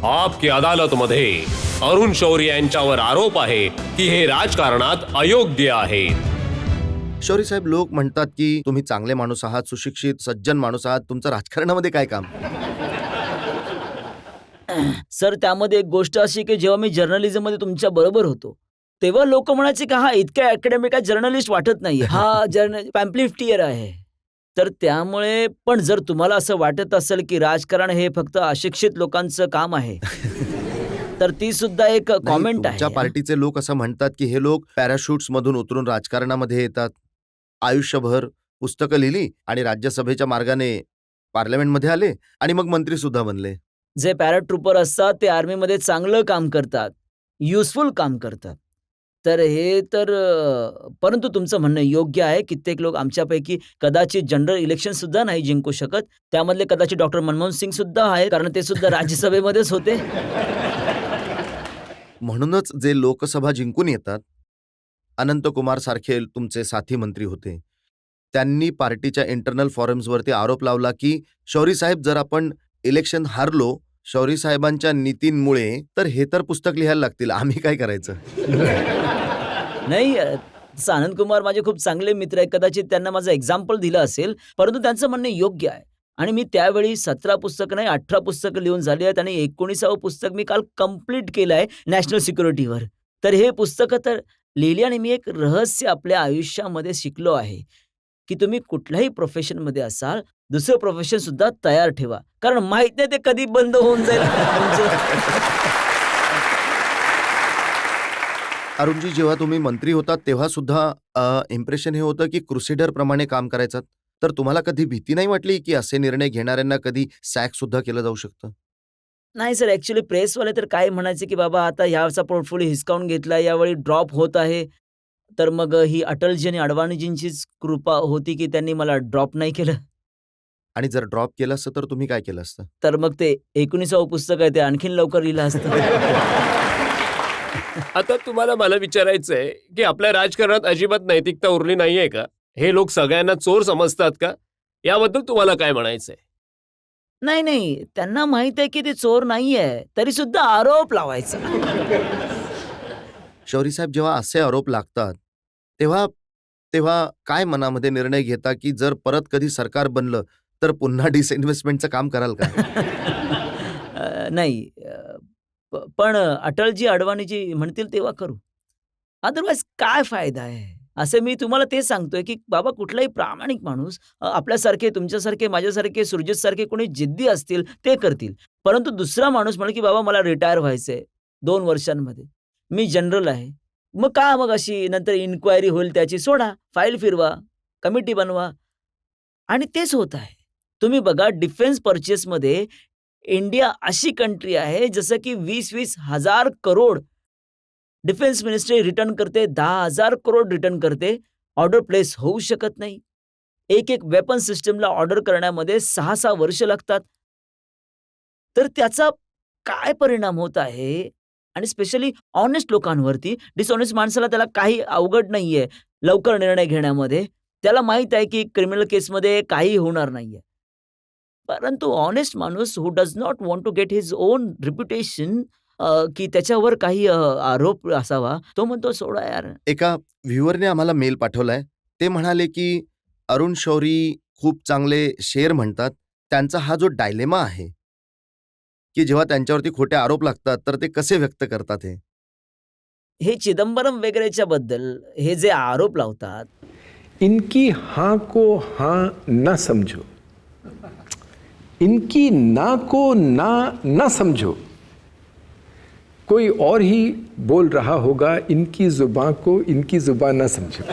आपकी अदालतमध्ये अरुण शौरी यांच्यावर आरोप आहे की हे राजकारणात अयोग्य आहे. शौरी साहेब, लोक म्हणतात की तुम्ही चांगले माणूस आहात, सुशिक्षित सज्जन माणूस आहात, तुमचं राजकारणामध्ये काय काम? सर, त्यामध्ये एक गोष्ट अशी की जेव्हा मी जर्नलिझममध्ये तुमच्या बरोबर होतो तेव्हा लोक म्हणायचे की हा इतका अकॅडमिक जर्नलिस्ट वाटत नाही, हा पॅम्प्लिफ्टियर आहे. तर त्यामुळे पण जर तुम्हाला असं वाटत असेल की राजकारण हे फक्त अशिक्षित लोकांचं काम आहे तर ती सुद्धा एक कॉमेंट आहे. तुमच्या पार्टीचे लोक असं म्हणतात की हे लोक पॅराशूट्स मधून उतरून राजकारणामध्ये येतात, आयुष्यभर पुस्तकं लिहिली आणि राज्यसभेच्या मार्गाने पार्लमेंटमध्ये आले आणि मग मंत्री सुद्धा बनले. जे पॅराट्रूपर असतात ते आर्मीमध्ये चांगलं काम करतात, युजफुल काम करतात. तर हे तर परंतु तुमचं म्हणणं योग्य आहे. कित्येक लोक आमच्यापैकी कदाचित जनरल इलेक्शन सुद्धा नाही जिंकू शकत. त्यामधले कदाचित डॉक्टर मनमोहन सिंग सुद्धा आहेत, कारण ते सुद्धा राज्यसभेमध्येच होते. म्हणूनच जे लोकसभा जिंकून येतात, अनंतकुमार सारखे तुमचे साथी मंत्री होते, त्यांनी पार्टीच्या इंटरनल फॉरम्सवरती आरोप लावला की शौरी साहेब, जर आपण इलेक्शन हारलो शौरी साहेबांच्या नीतींमुळे तर हे तर पुस्तक लिहायला लागतील, आम्ही काय करायचं? नाही, तसं आनंद कुमार माझे खूप चांगले मित्र आहेत. कदाचित त्यांना माझं एक्झाम्पल दिलं असेल, परंतु त्यांचं म्हणणं योग्य आहे. आणि मी त्यावेळी 17 पुस्तकं नाही 18 पुस्तकं लिहून झाली आहेत आणि 19वं पुस्तक मी काल कंप्लीट केलं आहे नॅशनल सिक्युरिटीवर. तर हे पुस्तकं तर लिहिली आणि मी एक रहस्य आपल्या आयुष्यामध्ये शिकलो आहे की तुम्ही कुठल्याही प्रोफेशनमध्ये असाल, दुसरं प्रोफेशन सुद्धा तयार ठेवा, कारण माहित नाही ते कधी बंद होऊन जाईल. अरुणजी, जेव्हा तुम्ही मंत्री होतात तेव्हा सुद्धा इम्प्रेशन हे होतं की क्रुसेडर प्रमाणे काम करायचं. तर तुम्हाला कधी भीती नाही वाटली की असे निर्णय घेणाऱ्यांना कधी सॅक सुद्धा केलं जाऊ शकतं? नाही सर, ॲक्च्युअली प्रेसवाले तर काय म्हणायचे की बाबा आता ह्याचा पोर्टफोलिओ हिसकावून घेतला, यावेळी ड्रॉप होत आहे. तर मग ही अटलजी आणि अडवाणीजींचीच कृपा होती की त्यांनी मला ड्रॉप नाही केलं. आणि जर ड्रॉप केलं असतं तर तुम्ही काय केलं असतं? तर मग ते 19वं पुस्तक आहे ते आणखीन लवकर लिहिलं असतं. आता तुम्हाला मला विचारायचंय की आपल्या राजकारणात अजिबात नैतिकता उरली नाहीये का? हे लोक सगळ्यांना चोर समजतात का? याबद्दल तुम्हाला काय म्हणायचंय? नाही, त्यांना माहित आहे की ते चोर नाहीये, तरी सुद्धा आरोप लावायचा. शौरी साहेब, जेव्हा असे आरोप लागतात तेव्हा तेव्हा काय मनामध्ये निर्णय घेता की जर परत कधी सरकार बनलं तर पुन्हा डिसइन्व्हेस्टमेंटचं काम कराल का? नाही, पण अटलजी अडवाणीजी म्हणतील तेव्हा करू. अदरवाईज काय फायदा आहे? असं मी तुम्हाला ते सांगतोय की बाबा कुठलाही प्रामाणिक माणूस आपल्यासारखे, तुमच्यासारखे, माझ्यासारखे, सुरजितसारखे कोणी जिद्दी असतील ते करतील. परंतु दुसरा माणूस म्हणेल की बाबा मला रिटायर व्हायचंय 2 वर्षांमध्ये, मी जनरल आहे. मग अशी नंतर इन्क्वायरी होईल त्याची, सोडा, फाईल फिरवा, कमिटी बनवा. आणि तेच होत आहे. तुम्ही बघा, डिफेन्स पर्चेसमध्ये इंडिया अशी कंट्री आहे जसं की 20-20 हजार करोड डिफेन्स मिनिस्ट्री रिटर्न करते, 10,000 करोड रिटर्न करते. ऑर्डर प्लेस होऊ शकत नाही. एक वेपन सिस्टमला ऑर्डर करण्यामध्ये 6-6 वर्ष लागतात. तर त्याचा काय परिणाम होत आहे? आणि स्पेशली ऑनेस्ट लोकांवरती. डिसऑनेस्ट माणसाला त्याला काही अवघड नाहीये लवकर निर्णय घेण्यामध्ये. त्याला माहित आहे की क्रिमिनल केसमध्ये काही होणार नाहीये. परंतु ऑनेस्ट माणूस who does not want to get his own reputation, की त्याच्यावर काही आरोप असावा, तो म्हणतो सोडा यार. एका व्ह्युअरने आम्हाला मेल पाठवलाय. ते म्हणाले की अरुण शौरी खूप चांगले शेर म्हणतात. त्यांचा हा जो डायलेमा आहे की जेव्हा त्यांच्यावरती खोटे आरोप लागतात तर ते कसे व्यक्त करतात हे चिदंबरम वगैरेच्या बद्दल हे जे आरोप लावतात, इनकी हाँ को हाँ न समझो, इनकी ना को ना न समझो. कोई और ही बोल रहा होगा, इनकी जुबान को इनकी जुबान ना समझो.